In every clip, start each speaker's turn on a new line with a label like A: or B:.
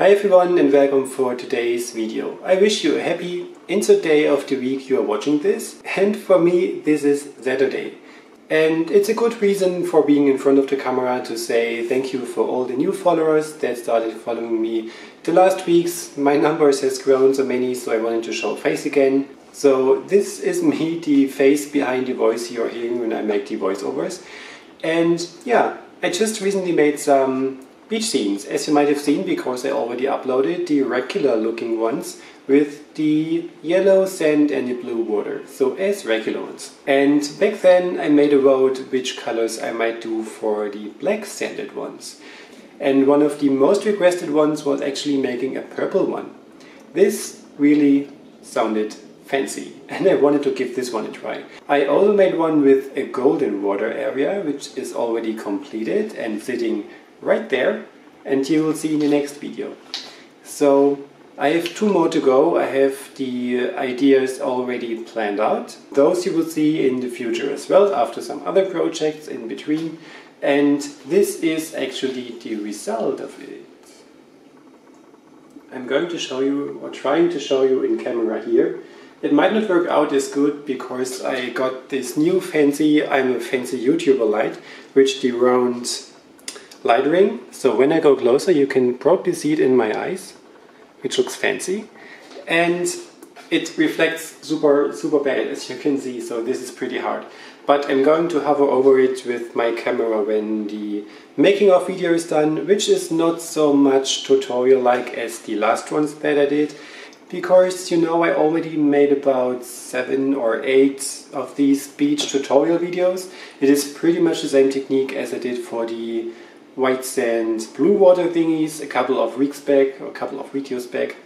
A: Hi everyone and welcome for today's video. I wish you a happy insert day of the week you are watching this, and for me this is Saturday. And it's a good reason for being in front of the camera to say thank you for all the new followers that started following me the last weeks. My numbers has grown so many, so I wanted to show face again. So this is me, the face behind the voice you're hearing when I make the voiceovers. And yeah, I just recently made some beach scenes, as you might have seen, because I already uploaded the regular looking ones with the yellow sand and the blue water, so as regular ones. And back then I made a vote which colors I might do for the black sanded ones. And one of the most requested ones was actually making a purple one. This really sounded fancy, and I wanted to give this one a try. I also made one with a golden water area, which is already completed and sitting right there, and you will see in the next video. So I have two more to go. I have the ideas already planned out. Those you will see in the future as well, after some other projects in between. And this is actually the result of it. I'm going to show you, or trying to show you in camera here. It might not work out as good because I got this new fancy, I'm a fancy YouTuber light, which the round light ring. So when I go closer you can probably see it in my eyes, which looks fancy. And it reflects super bad, as you can see, so this is pretty hard. But I'm going to hover over it with my camera when the making of video is done, which is not so much tutorial-like as the last ones that I did. Because, you know, I already made about 7 or 8 of these beach tutorial videos. It is pretty much the same technique as I did for the white sand blue water thingies a couple of weeks back, or a couple of videos back.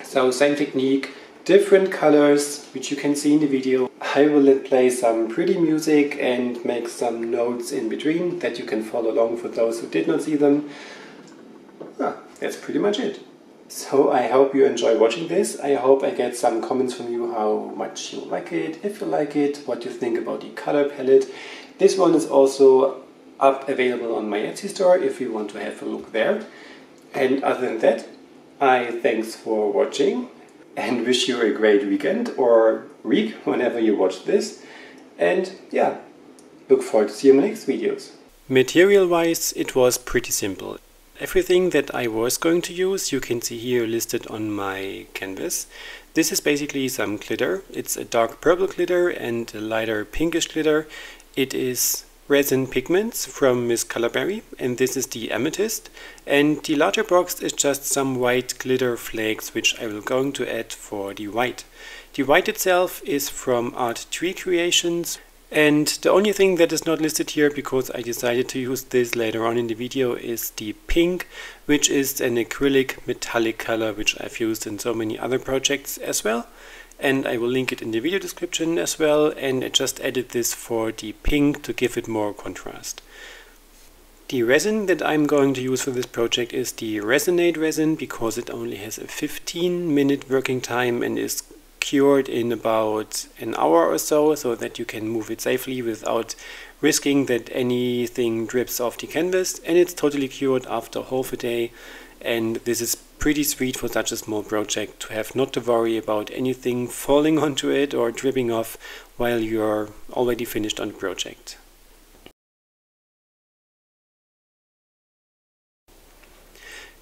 A: So same technique, different colors, which you can see in the video. I will play some pretty music and make some notes in between that you can follow along for those who did not see them. That's pretty much it. So I hope you enjoy watching this. I hope I get some comments from you how much you like it, if you like it, what you think about the color palette. This one is also available on my Etsy store if you want to have a look there. And other than that, I thanks for watching and wish you a great weekend or week whenever you watch this. And yeah, look forward to seeing my next videos. Material wise, it was pretty simple. Everything that I was going to use you can see here listed on my canvas. This is basically some glitter. It's a dark purple glitter and a lighter pinkish glitter. It is resin pigments from Miss Colorberry, and this is the amethyst. And the larger box is just some white glitter flakes which I will going to add for the white. The white itself is from Art Tree Creations. And the only thing that is not listed here, because I decided to use this later on in the video, is the pink, which is an acrylic metallic color which I've used in so many other projects as well. And I will link it in the video description as well, and I just added this for the pink to give it more contrast. The resin that I'm going to use for this project is the Resonate resin, because it only has a 15-minute working time and is cured in about an hour or so that you can move it safely without risking that anything drips off the canvas, and it's totally cured after half a day. And this is pretty sweet for such a small project to have not to worry about anything falling onto it or dripping off while you're already finished on the project.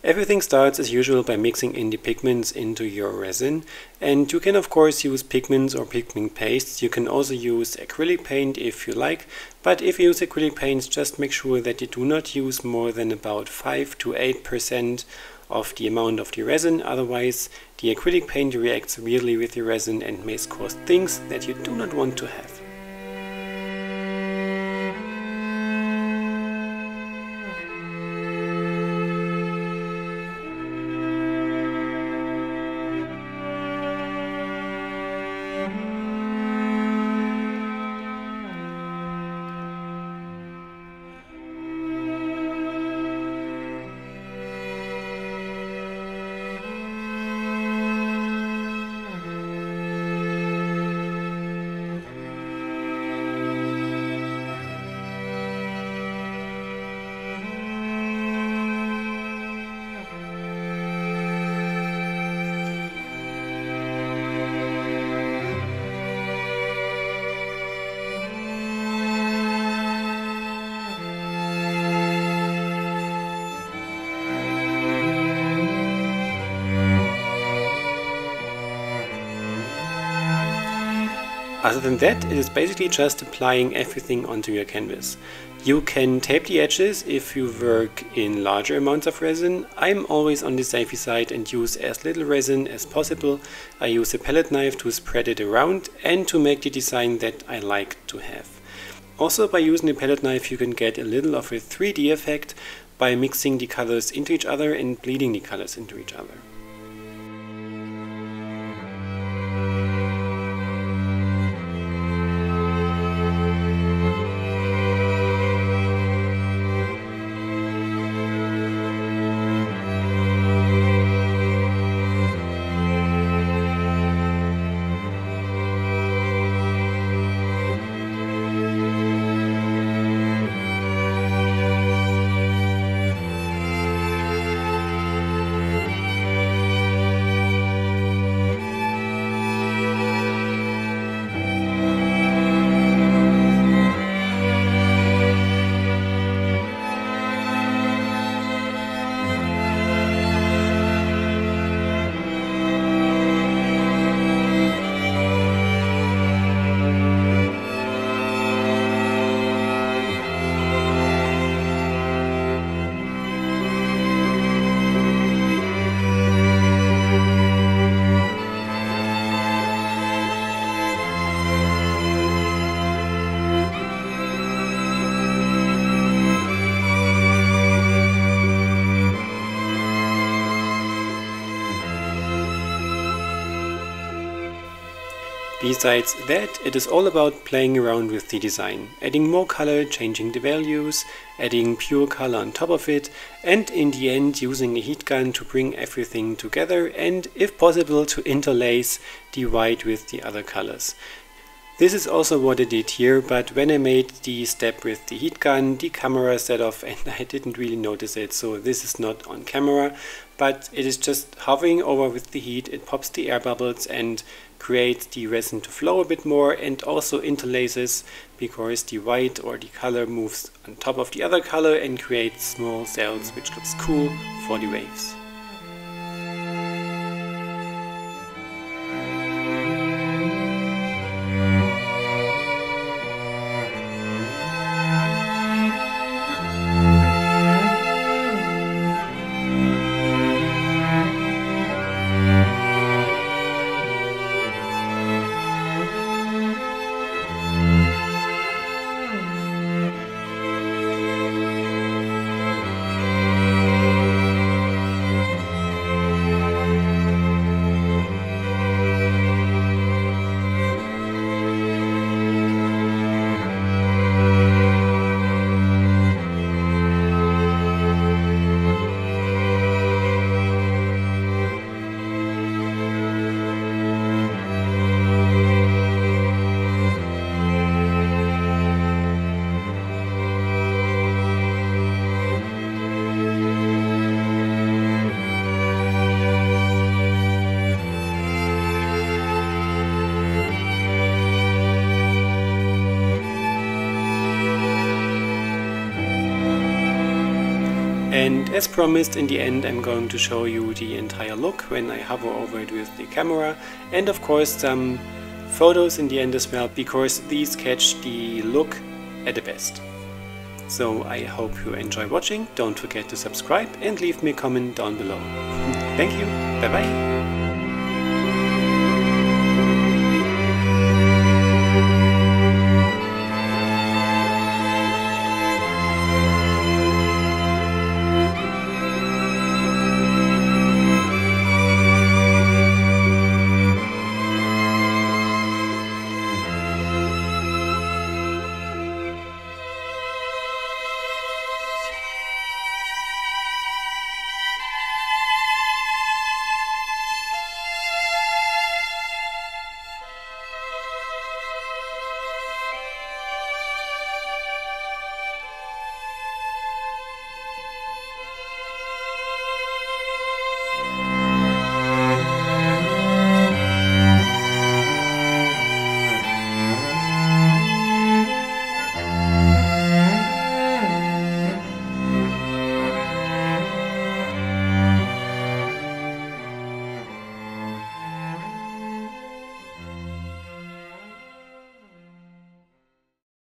A: Everything starts as usual by mixing in the pigments into your resin, and you can of course use pigments or pigment pastes. You can also use acrylic paint if you like, but if you use acrylic paints, just make sure that you do not use more than about 5 to 8% of the amount of the resin, otherwise the acrylic paint reacts weirdly with the resin and may cause things that you do not want to have. Other than that, it is basically just applying everything onto your canvas. You can tape the edges if you work in larger amounts of resin. I'm always on the safe side and use as little resin as possible. I use a palette knife to spread it around and to make the design that I like to have. Also, by using a palette knife you can get a little of a 3D effect by mixing the colors into each other and bleeding the colors into each other. Besides that, it is all about playing around with the design, adding more color, changing the values, adding pure color on top of it, and in the end using a heat gun to bring everything together and, if possible, to interlace the white with the other colors. This is also what I did here, but when I made the step with the heat gun, the camera set off and I didn't really notice it, so this is not on camera, but it is just hovering over with the heat. It pops the air bubbles and creates the resin to flow a bit more, and also interlaces because the white or the color moves on top of the other color and creates small cells, which looks cool for the waves. And as promised, in the end I'm going to show you the entire look when I hover over it with the camera, and of course some photos in the end as well, because these catch the look at the best. So I hope you enjoy watching, don't forget to subscribe and leave me a comment down below. Thank you, bye bye!